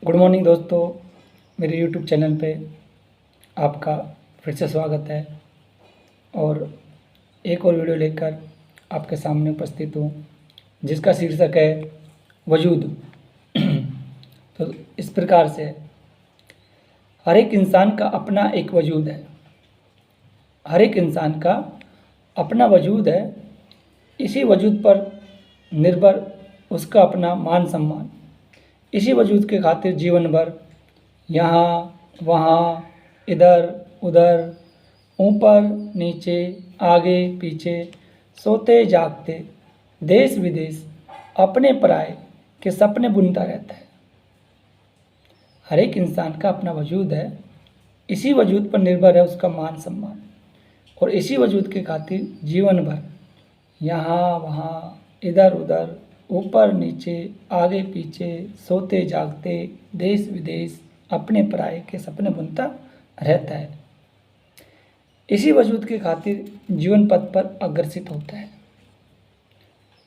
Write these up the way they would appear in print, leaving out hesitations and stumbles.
Good morning दोस्तों, मेरे YouTube channel पे आपका फिर से स्वागत है और एक और वीडियो लेकर आपके सामने उपस्थित हूँ जिसका शीर्षक है वजूद। तो इस प्रकार से हर एक इंसान का अपना एक वजूद है। हर एक इंसान का अपना वजूद है। इसी वजूद पर निर्भर उसका अपना मान सम्मान। इसी वजूद के खातिर जीवन भर यहाँ वहाँ इधर उधर ऊपर नीचे आगे पीछे सोते जागते देश विदेश अपने पराए के सपने बुनता रहता है। हर एक इंसान का अपना वजूद है। इसी वजूद पर निर्भर है उसका मान सम्मान और इसी वजूद के खातिर जीवन भर यहाँ वहाँ इधर उधर ऊपर नीचे आगे पीछे सोते जागते देश विदेश अपने पराये के सपने बुनता रहता है। इसी वजूद के खातिर जीवन पथ पर अग्रसित होता है।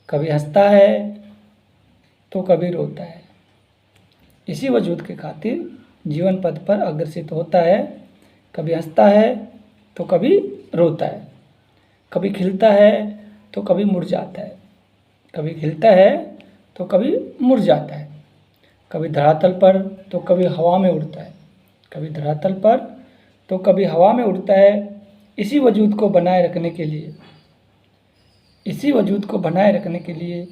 कभी हंसता है तो कभी रोता है। इसी वजूद के खातिर जीवन पथ पर अग्रसित होता है। कभी हंसता है तो कभी रोता है। कभी खिलता है तो कभी मुरझाता है। कभी खिलता है तो कभी मुरझाता है। कभी धरातल पर तो कभी हवा में उड़ता है। कभी धरातल पर तो कभी हवा में उड़ता है। इसी वजूद को बनाए रखने के लिए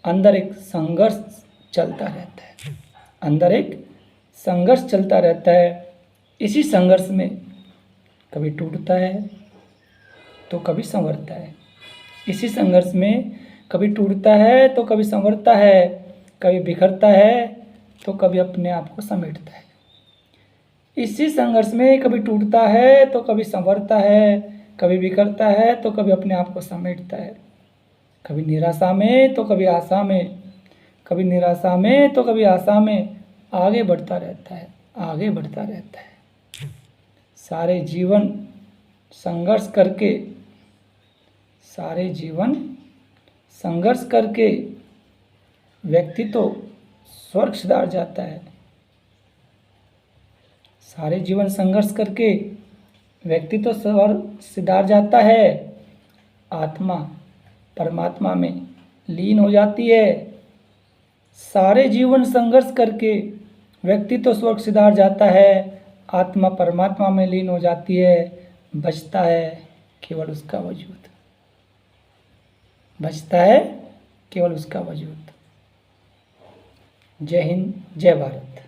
अंदर एक संघर्ष चलता रहता है। अंदर एक संघर्ष चलता रहता है। इसी संघर्ष में कभी टूटता है तो कभी संवरता है। इसी संघर्ष में कभी टूटता है तो कभी संवरता है। कभी बिखरता है तो कभी अपने आप को समेटता है। इसी संघर्ष में कभी टूटता है तो कभी संवरता है। कभी बिखरता है तो कभी अपने आप को समेटता है। कभी निराशा में तो कभी आशा में, कभी निराशा में तो कभी आशा में आगे बढ़ता रहता है। आगे बढ़ता रहता है। सारे जीवन संघर्ष करके व्यक्ति तो स्वर्ग सिधार जाता है। सारे जीवन संघर्ष करके व्यक्ति तो स्वर्ग सिधार जाता है। आत्मा परमात्मा में लीन हो जाती है। सारे जीवन संघर्ष करके व्यक्ति तो स्वर्ग सिधार जाता है। आत्मा परमात्मा में लीन हो जाती है। बचता है केवल उसका वजूद। बचता है केवल उसका वजूद। जय हिंद, जय भारत।